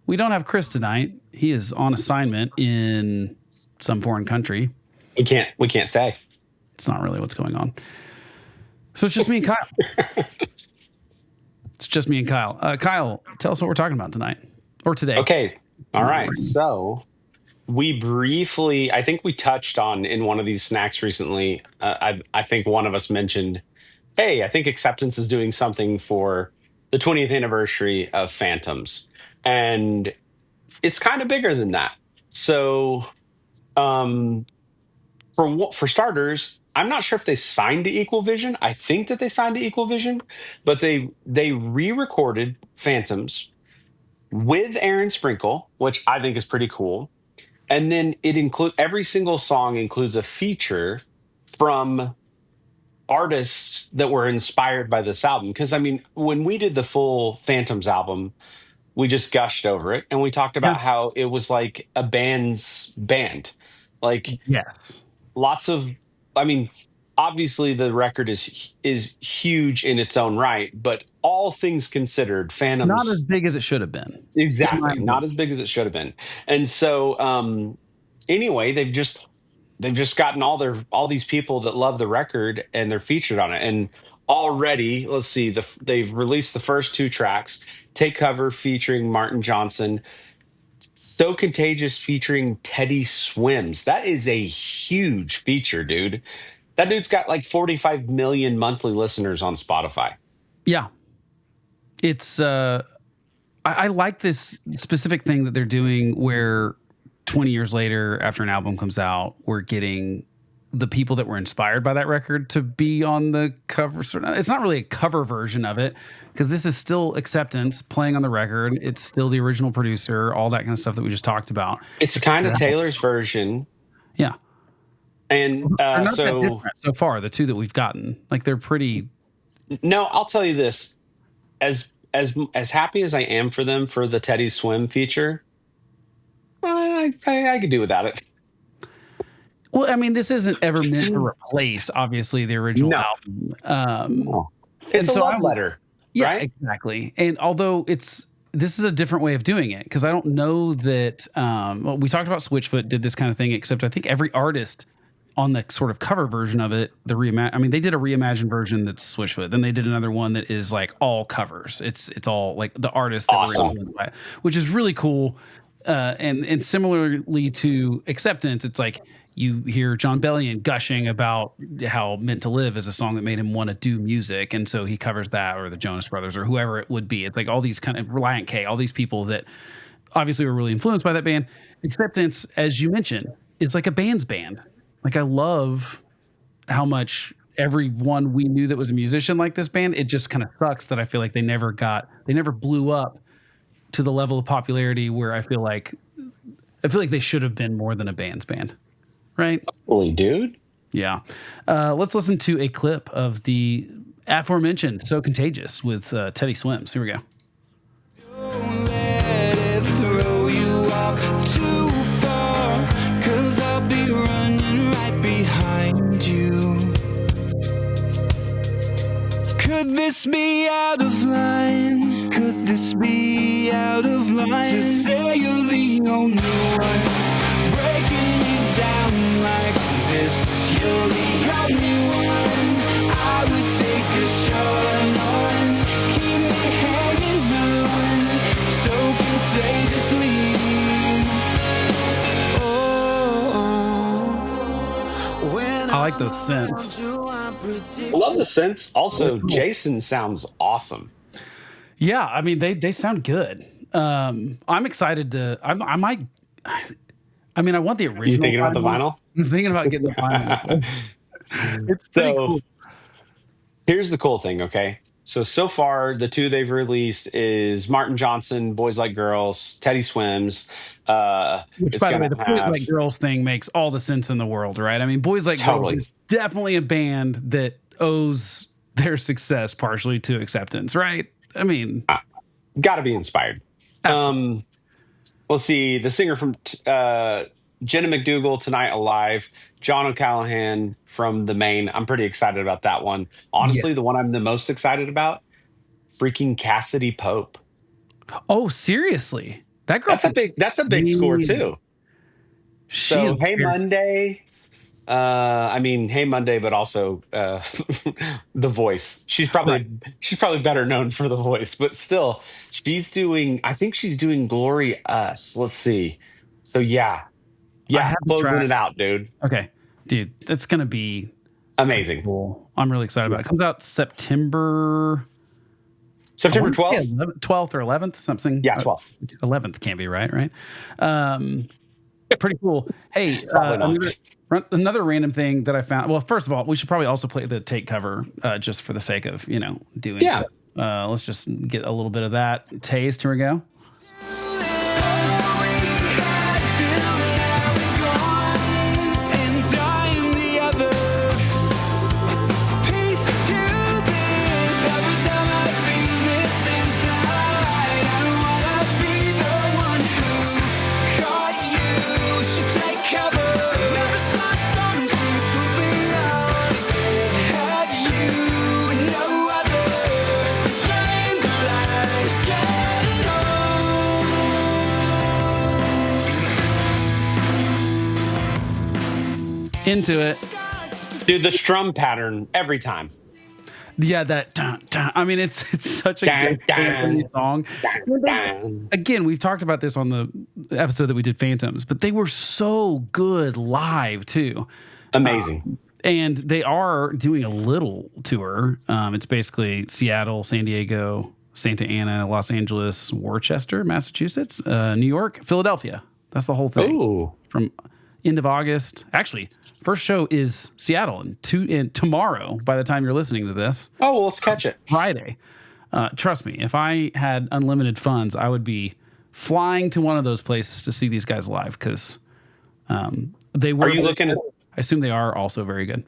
We don't have Chris tonight. He is on assignment in some foreign country. We can't say. It's not really what's going on. So it's just me and Kyle. It's just me and Kyle. Kyle, tell us what we're talking about tonight or today. Okay. All right. So we briefly, I think we touched on in one of these snacks recently. I think one of us mentioned, hey, I think Acceptance is doing something for the 20th anniversary of Phantoms. And it's kind of bigger than that. So for starters, I'm not sure if they signed to Equal Vision. I think that they signed to Equal Vision, but they re-recorded Phantoms with Aaron Sprinkle, which I think is pretty cool. And then every single song includes a feature from artists that were inspired by this album. Because I mean, when we did the full Phantoms album, we just gushed over it and we talked about how it was like a band's band. Like, yes, lots of, I mean, obviously the record is huge in its own right, but all things considered, Phantoms not as big as it should have been. Exactly, not as big as it should have been. And so, anyway, they've just gotten all these people that love the record and they're featured on it. And already, let's see, they've released the first 2 tracks. Take Cover featuring Martin Johnson. So Contagious featuring Teddy Swims. That is a huge feature, dude. That dude's got like 45 million monthly listeners on Spotify. Yeah. It's I like this specific thing that they're doing where 20 years later, after an album comes out, we're getting the people that were inspired by that record to be on the cover. It's not really a cover version of it because this is still Acceptance playing on the record. It's still the original producer, all that kind of stuff that we just talked about. It's kind of Taylor's version. Yeah. And so far, the 2 that we've gotten, like they're pretty. No, I'll tell you this. As happy as I am for them for the Teddy Swim feature, I could do without it. Well, I mean, this isn't ever meant to replace, obviously, the original album. No. It's a love letter. Yeah, right? Exactly. And although this is a different way of doing it, because I don't know that. We talked about Switchfoot did this kind of thing, except I think every artist on the sort of cover version of it, they did a reimagined version that's Switchfoot. Then they did another one that is like all covers. It's all like the artists that were influenced by it, which is really cool. And similarly to Acceptance, it's like you hear John Bellion gushing about how Meant to Live is a song that made him want to do music. And so he covers that, or the Jonas Brothers, or whoever it would be. It's like all these kind of Reliant K, all these people that obviously were really influenced by that band. Acceptance, as you mentioned, is like a band's band. Like, I love how much everyone we knew that was a musician like this band. It just kind of sucks that I feel like they never blew up to the level of popularity where I feel like they should have been more than a band's band. Right? Holy dude. Yeah. Let's listen to a clip of the aforementioned So Contagious with Teddy Swims. Here we go. Don't let it throw you off too far, 'cause I'll be running right behind you. Could this be out of line? Could this be out of line? To say you're the only one breaking me down like this. You're the only one I would take a shot on. Keep me hanging on so contagiously. I like those synths. I love the synths. Also, Jason sounds awesome. Yeah, I mean they sound good. I'm excited to. I might. I mean, I want the original. You thinking about the vinyl? I'm thinking about getting the vinyl. It's pretty cool. Here's the cool thing, okay? So far, the 2 they've released is Martin Johnson, Boys Like Girls, Teddy Swims. Which, by the way, the Boys Like Girls thing makes all the sense in the world, right? I mean, Boys Like Girls is definitely a band that owes their success partially to Acceptance, right? I mean, got to be inspired. We'll see. The singer from Jenna McDougall, Tonight Alive, John O'Callaghan from The Main. I'm pretty excited about that one. Honestly, the one I'm the most excited about, freaking Cassidy Pope. Oh, seriously? That girl. That's a big score too. She So is Hey very- Monday. Hey Monday, but also The Voice. She's Right. probably better known for The Voice, but still, I think she's doing Glory Us. Let's see. So I have the closing track. it out, dude. Okay, dude, that's gonna be Amazing. cool. I'm really excited about it. It comes out September 12th. 12th or 11th, something. Yeah, 12th. 11th can't be right. Pretty cool. Hey, Probably not. another random thing that I found. Well, first of all, we should probably also play the take cover just for the sake of doing. Yeah. So. Let's just get a little bit of that taste. Here we go. Into it. Dude, the strum pattern every time. Yeah, that dun, dun. I mean, it's such a good family song. Again, we've talked about this on the episode that we did Phantoms, but they were so good live too. Amazing. And they are doing a little tour. It's basically Seattle, San Diego, Santa Ana, Los Angeles, Worcester, Massachusetts, New York, Philadelphia. That's the whole thing. Ooh. From end of August. Actually, first show is Seattle and tomorrow by the time you're listening to this. Oh, well, let's catch it. Friday. Trust me, if I had unlimited funds, I would be flying to one of those places to see these guys live because they were. Are you looking at? I assume they are also very good.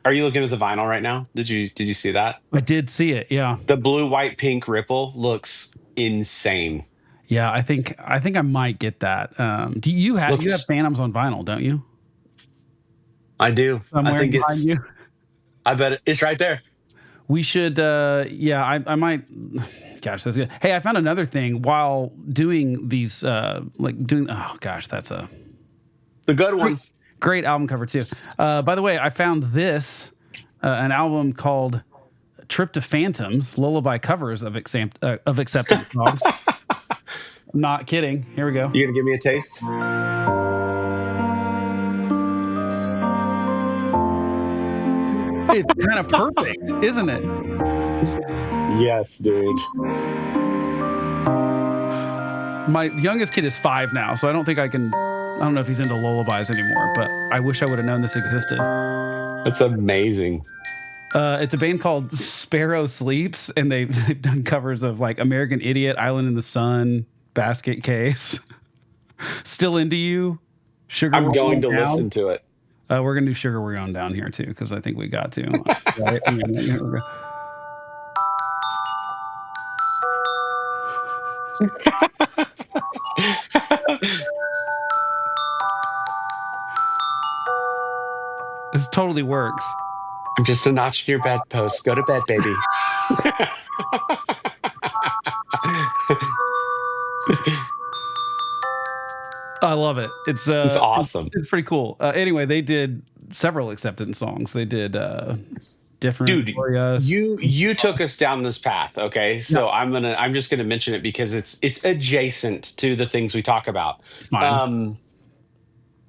Are you looking at the vinyl right now? Did you see that? I did see it. Yeah. The blue, white, pink ripple looks insane. Yeah, I think I might get that. Do you have Phantoms on vinyl? Don't you? I do. Somewhere I think behind you. I bet it's right there. We should. I might. Gosh, that's good. Hey, I found another thing while doing these. Oh gosh, that's a good one. Great album cover too. By the way, I found this an album called "Trip to Phantoms: Lullaby Covers of Acceptance Songs." I'm not kidding. Here we go. You gonna give me a taste? It's kind of perfect, isn't it? Yes, dude. My youngest kid is 5 now, so I don't know if he's into lullabies anymore, but I wish I would have known this existed. That's amazing. It's a band called Sparrow Sleeps, and they've done covers of like American Idiot, Island in the Sun, Basket Case, Still Into You, Sugar. I'm going to listen to it. We're going to do Sugar We're Going Down here too, because I think we got to. Right? Here we go. This totally works. I'm just a notch in your bedpost. Go to bed, baby. I love it. It's awesome. It's pretty cool. Anyway, they did several acceptance songs. They did different. Dude, you took us down this path. Okay, so yeah. I'm just gonna mention it because it's adjacent to the things we talk about. It's fine.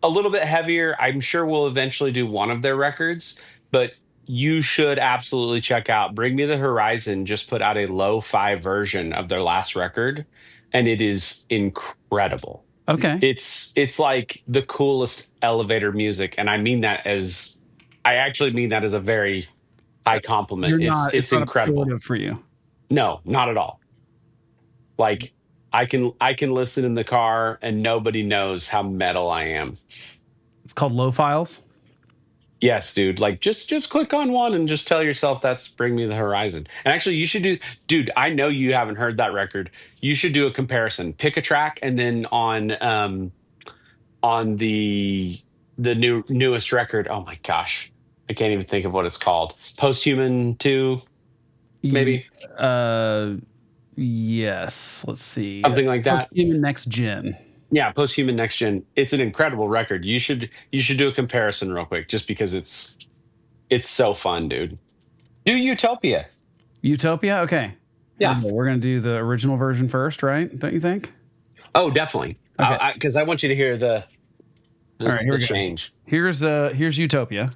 A little bit heavier. I'm sure we'll eventually do one of their records, but you should absolutely check out Bring Me the Horizon. Just put out a lo-fi version of their last record, and it is incredible. Okay. It's like the coolest elevator music, and I actually mean that as a very high compliment. It's incredible for you. No, not at all. Like I can listen in the car and nobody knows how metal I am. It's called Low Files. Yes, dude. Like just click on one and just tell yourself that's Bring Me the Horizon. And actually you should dude, I know you haven't heard that record. You should do a comparison. Pick a track and then on the newest record. Oh my gosh. I can't even think of what it's called. Posthuman 2 maybe. Yes. Let's see. Something like that. Human Next Gen. Yeah, Post-Human Next Gen. It's an incredible record. You should do a comparison real quick, just because it's so fun, dude. Do Utopia. Utopia? Okay. Yeah. We're going to do the original version first, right? Don't you think? Oh, definitely. Okay. Because I want you to hear the All right, here we go. change. Here's Utopia.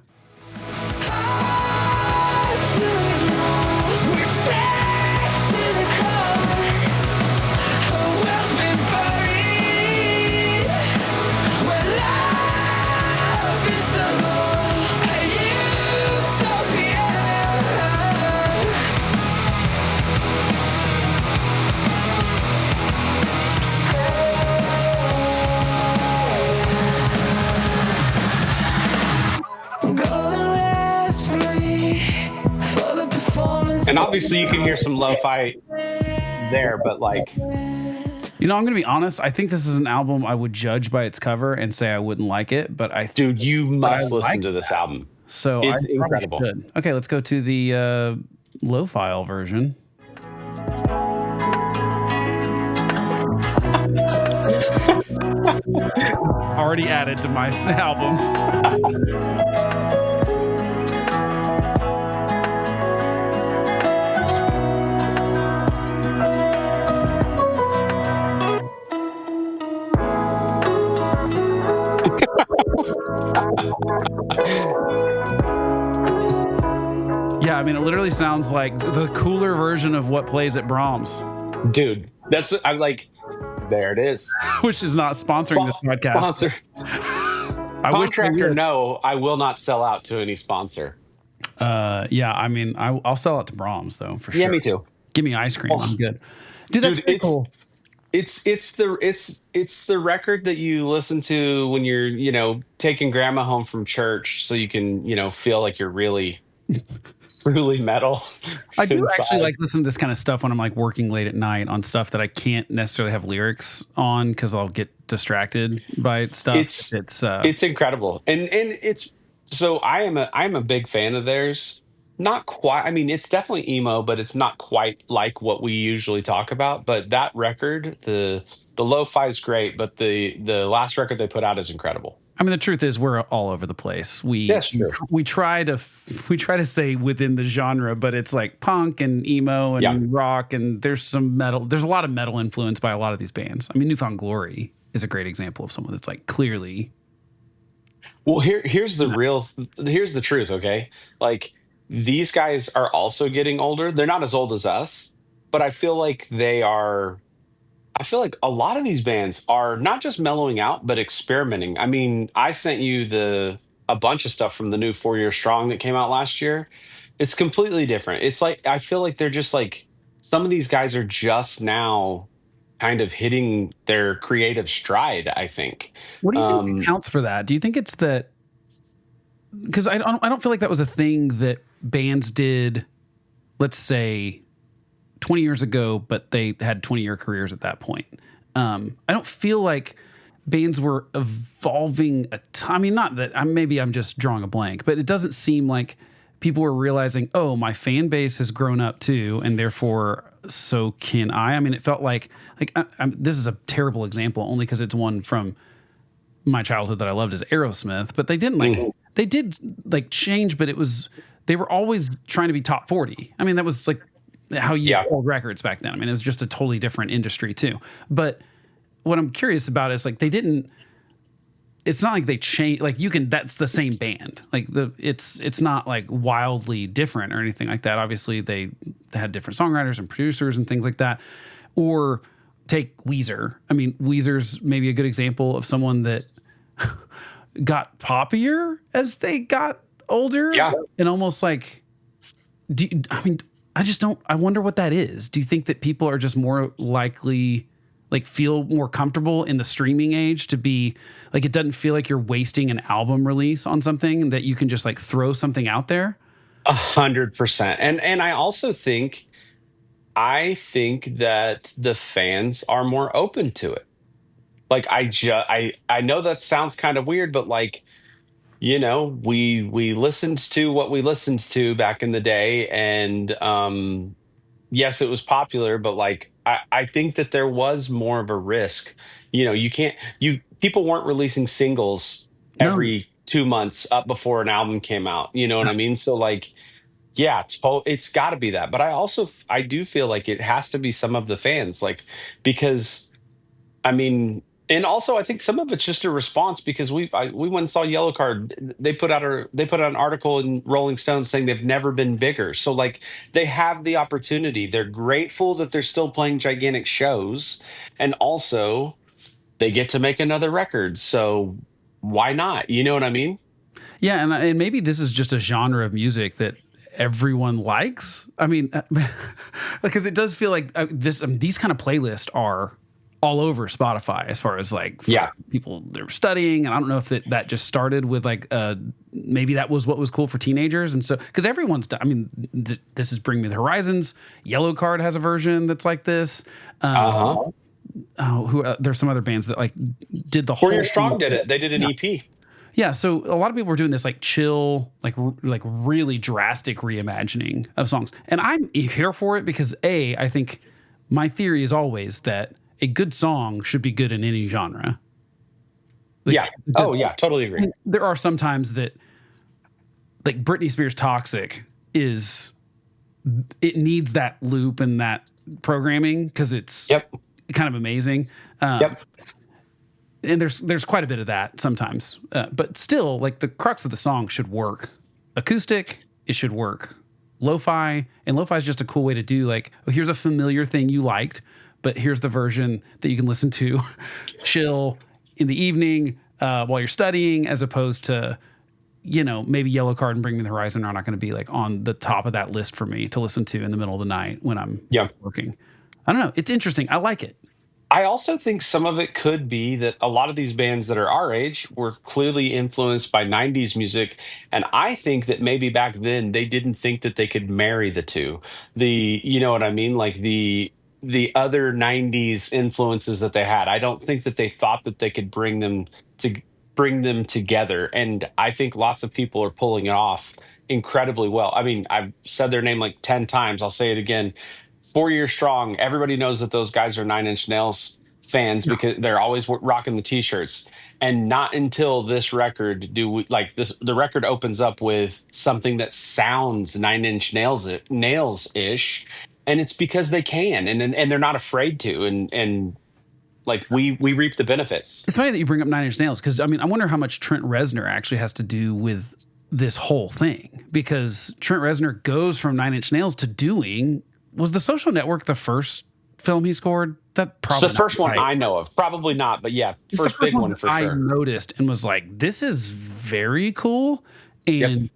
And obviously you can hear some lo-fi there, but like, I'm going to be honest. I think this is an album I would judge by its cover and say I wouldn't like it, but dude, you must listen to this album. So it's I incredible. Should. Okay, let's go to the low-file version. Already added to my albums. Yeah, I mean, it literally sounds like the cooler version of what plays at Brahms. Dude, I'm like, there it is. Which is not sponsoring this podcast. Sponsor. Contractor, no, I will not sell out to any sponsor. Yeah, I mean, I'll sell it to Brahms though, for sure. Yeah, me too. Give me ice cream. I'm good. Dude, that's pretty cool. It's the record that you listen to when you're, taking grandma home from church, so you can, feel like you're really truly metal. I do actually like listening to this kind of stuff when I'm like working late at night on stuff that I can't necessarily have lyrics on because I'll get distracted by stuff. It's incredible. And it's so I'm a big fan of theirs. Not quite. I mean, it's definitely emo, but it's not quite like what we usually talk about. But that record, the lo-fi is great, but the last record they put out is incredible. I mean, the truth is we're all over the place. We try to say within the genre, but it's like punk and emo and rock, and there's some metal. There's a lot of metal influence by a lot of these bands. I mean, New Found Glory is a great example of someone that's like clearly. Well, here's the truth. Okay, like these guys are also getting older. They're not as old as us, but I feel like a lot of these bands are not just mellowing out, but experimenting. I mean, I sent you a bunch of stuff from the new 4 Year Strong that came out last year. It's completely different. It's like, I feel like they're just like, some of these guys are just now kind of hitting their creative stride, I think. What do you think accounts for that? Do you think it's that? Because I don't feel like that was a thing that bands did, let's say, 20 years ago, but they had 20-year careers at that point. I don't feel like bands were evolving a ton. I mean, not that maybe I'm just drawing a blank, but it doesn't seem like people were realizing, oh, my fan base has grown up too, and therefore so can I. I mean, it felt like this is a terrible example only because it's one from my childhood that I loved is Aerosmith, but they didn't they did change, but they were always trying to be top 40. I mean, that was like how you sold records back then. I mean, it was just a totally different industry too. But what I'm curious about is like it's not like they change. Like that's the same band. Like it's not like wildly different or anything like that. Obviously, they had different songwriters and producers and things like that. Or take Weezer. I mean, Weezer's maybe a good example of someone that got poppier as they got older. Yeah, and almost like, I wonder what that is. Do you think that people are just more likely, like, feel more comfortable in the streaming age to be like, it doesn't feel like you're wasting an album release on something that you can just like throw something out there? 100%. And I also think that the fans are more open to it. Like I know that sounds kind of weird, but like, we listened to what we listened to back in the day, and yes, it was popular, but like I think that there was more of a risk. You can't you people weren't releasing singles No, every 2 months up before an album came out. You know what I mean? So like, yeah, it's got to be that. But I do feel like it has to be some of the fans, like, because I mean, and also I think some of it's just a response because we went and saw Yellow Card. They put out an article in Rolling Stone saying they've never been bigger. So like they have the opportunity. They're grateful that they're still playing gigantic shows, and also they get to make another record. So why not? You know what I mean? yeah, and maybe this is just a genre of music that everyone likes. I mean, because it does feel like these kind of playlists are all over Spotify as far as like for Yeah. people that are studying. And I don't know if that just started with like maybe that was what was cool for teenagers. And so because this is Bring Me the Horizons. Yellow Card has a version that's like this. There's some other bands that like did the whole. Four Year Strong did it. They did an EP. Yeah, so a lot of people were doing this like chill, like really drastic reimagining of songs, and I'm here for it because I think my theory is always that a good song should be good in any genre. Like, Yeah. Oh yeah, totally agree. There are some times that, like Britney Spears' "Toxic" it needs that loop and that programming because it's kind of amazing. Yep. And there's quite a bit of that sometimes, but still, like the crux of the song should work. Acoustic, it should work. Lo-fi, and lo-fi is just a cool way to do like, oh, here's a familiar thing you liked, but here's the version that you can listen to, chill in the evening while you're studying, as opposed to, maybe Yellow Card and Bring Me the Horizon are not going to be like on the top of that list for me to listen to in the middle of the night when I'm working. I don't know. It's interesting. I like it. I also think some of it could be that a lot of these bands that are our age were clearly influenced by 90s music. And I think that maybe back then they didn't think that they could marry the two. You know what I mean? Like the other 90s influences that they had. I don't think that they thought that they could bring them together. And I think lots of people are pulling it off incredibly well. I mean, I've said their name like 10 times. I'll say it again. 4 Year Strong. Everybody knows that those guys are Nine Inch Nails fans because they're always rocking the t-shirts. And not until this record do we like this. The record opens up with something that sounds Nine Inch Nails ish, and it's because they can, and they're not afraid to, and like we reap the benefits. It's funny that you bring up Nine Inch Nails because I wonder how much Trent Reznor actually has to do with this whole thing, because Trent Reznor goes from Nine Inch Nails to doing. Was The Social Network the first film he scored? That probably it's the first one I know of. Probably not, but yeah, first big one for sure. I noticed and was like, this is very cool and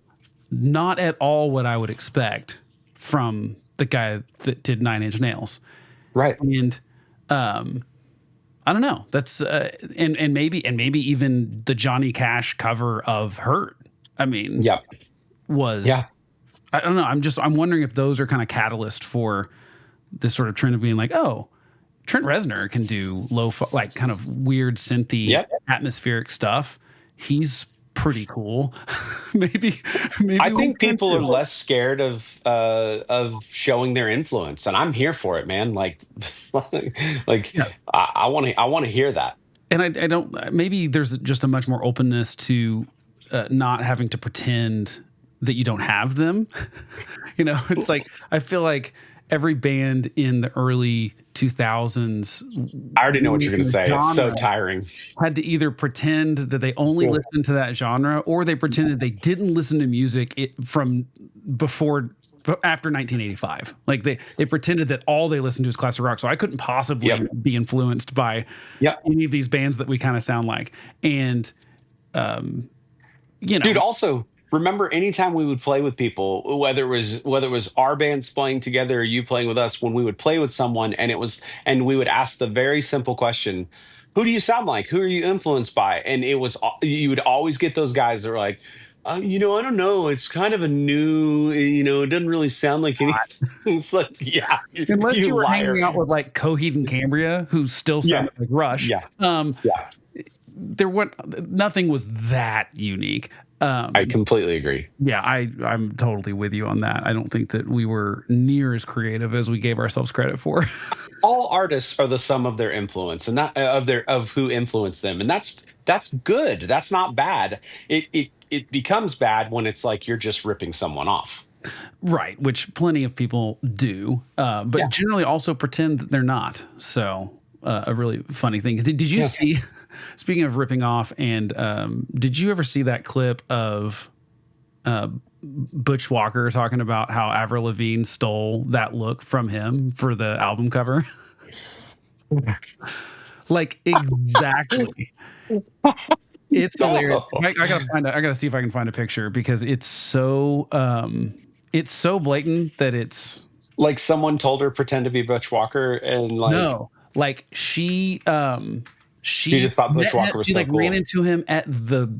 not at all what I would expect from the guy that did Nine Inch Nails. Right. And I don't know. That's and maybe even the Johnny Cash cover of Hurt. Was I don't know. I'm wondering if those are kind of catalyst for this sort of trend of being like, oh, Trent Reznor can do lo-fi, like kind of weird synthy atmospheric stuff. He's pretty cool. maybe I think people are less scared of showing their influence, and I'm here for it, man. Like I want to hear that. And I don't. Maybe there's just a much more openness to not having to pretend that you don't have them. It's like I feel like every band in the early 2000s, I already know what you're going to say. It's so tiring. Had to either pretend that they only listened to that genre, or they pretended they didn't listen to music from after 1985. Like they pretended that all they listened to was classic rock. So I couldn't possibly be influenced by any of these bands that we kind of sound like. And dude, also remember anytime we would play with people, whether it was our bands playing together or you playing with us, when we would play with someone and we would ask the very simple question, who do you sound like? Who are you influenced by? And you would always get those guys that were like, I don't know. It's kind of a new, it doesn't really sound like anything. It's like, unless you were hanging out with like Coheed and Cambria, who still sounded like Rush. nothing was that unique. I completely agree. Yeah, I'm totally with you on that. I don't think that we were near as creative as we gave ourselves credit for. All artists are the sum of their influence and not of who influenced them, and that's good. That's not bad. It becomes bad when it's like you're just ripping someone off. Right, which plenty of people do, but generally also pretend that they're not. So a really funny thing. Did you see? Speaking of ripping off, and did you ever see that clip of Butch Walker talking about how Avril Lavigne stole that look from him for the album cover? Like exactly. It's hilarious. I gotta see if I can find a picture because it's so blatant that it's Like someone told her pretend to be Butch Walker, and like no, like she just thought Butch Walker was she so like cool. ran into him at the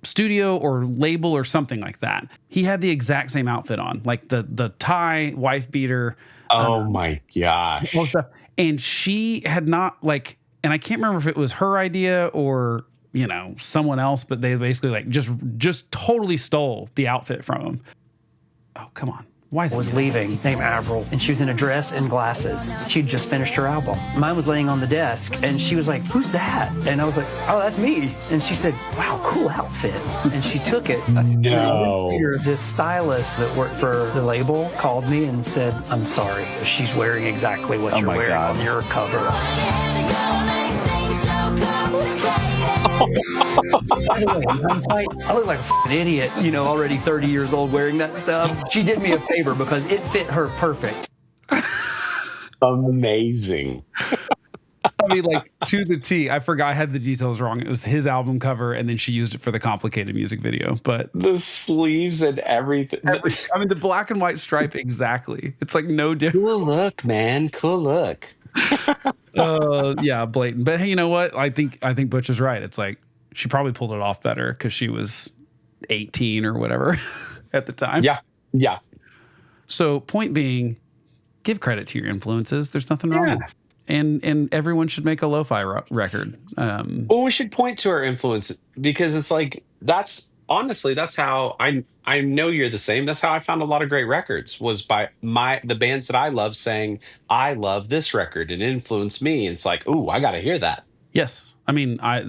studio or label or something like that. He had the exact same outfit on, like the tie, wife beater. Oh my gosh. And she had not like, and I can't remember if it was her idea or, you know, someone else, but they basically like just totally stole the outfit from him. Oh, come on. Why is it was leaving, named Avril, and she was in a dress and glasses. She'd just finished her album. Mine was laying on the desk, and she was like, "Who's that?" And I was like, "Oh, that's me." And she said, "Wow, cool outfit." And she took it. No. This stylist that worked for the label called me and said, "I'm sorry, she's wearing exactly what you're wearing on your cover." I look like a f***ing idiot, you know, already 30 years old wearing that stuff. She did me a favor because it fit her perfect. Amazing. I mean, like to the T. I forgot I had the details wrong. It was his album cover, and then she used it for the complicated music video. But The sleeves and everything. I mean, the black and white stripe exactly. It's like no different. Cool look, man. Cool look. Yeah, blatant. But hey, you know what? I think Butch is right. It's like she probably pulled it off better because she was 18 or whatever at the time. Yeah. So point being, give credit to your influences. There's nothing wrong with it. And everyone should make a lo-fi record. Well, we should point to our influence because it's like that's how I know you're the same. That's how I found a lot of great records was by the bands that I love saying I love this record and influenced me. And it's like, ooh, I got to hear that. Yes. I mean, I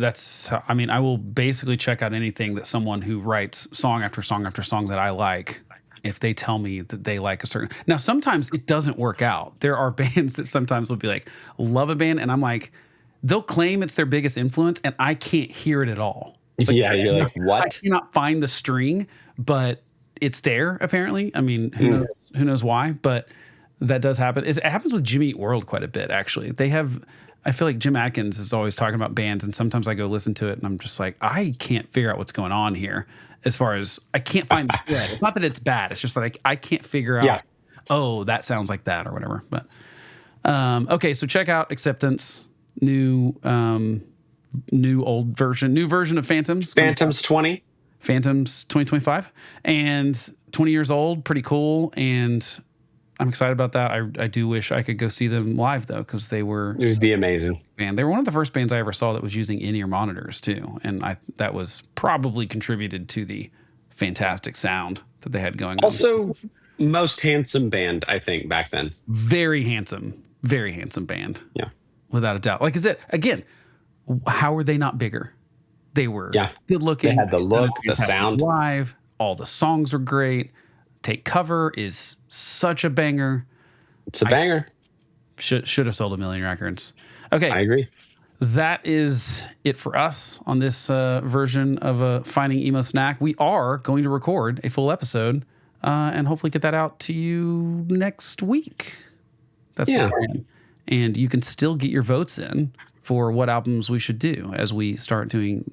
will basically check out anything that someone who writes song after song after song that I like, if they tell me that they like a certain. Now, sometimes it doesn't work out. There are bands that sometimes will be like, love a band, and I'm like, they'll claim it's their biggest influence, and I can't hear it at all. Like, yeah, you're like, what? I cannot find the string, but it's there apparently. I mean, who knows why? But that does happen. It happens with Jimmy Eat World quite a bit, actually. I feel like Jim Adkins is always talking about bands, and sometimes I go listen to it, and I'm just like, I can't figure out what's going on here. As far as I can't find the thread. It's not that it's bad. It's just that I can't figure out. Oh, that sounds like that or whatever. But okay, so check out Acceptance, new version of Phantoms. Phantoms 20. Phantoms 2025, and 20 years old, pretty cool. And I'm excited about that. I do wish I could go see them live though, because it would be amazing. Man, they were one of the first bands I ever saw that was using in-ear monitors too, and that was probably contributed to the fantastic sound that they had going on. Also, most handsome band I think back then. Very handsome band. Yeah, without a doubt. Like, is it again? How were they not bigger? They were good looking. They had the look, the sound. Live, all the songs were great. Take Cover is such a banger. It's a banger. Should have sold 1 million records. Okay. I agree. That is it for us on this version of Finding Emo Snack. We are going to record a full episode and hopefully get that out to you next week. That's the plan. And you can still get your votes in for what albums we should do as we start doing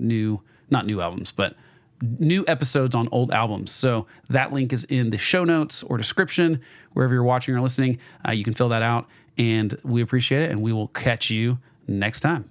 not new albums, but new episodes on old albums. So that link is in the show notes or description, wherever you're watching or listening. You can fill that out, and we appreciate it, and we will catch you next time.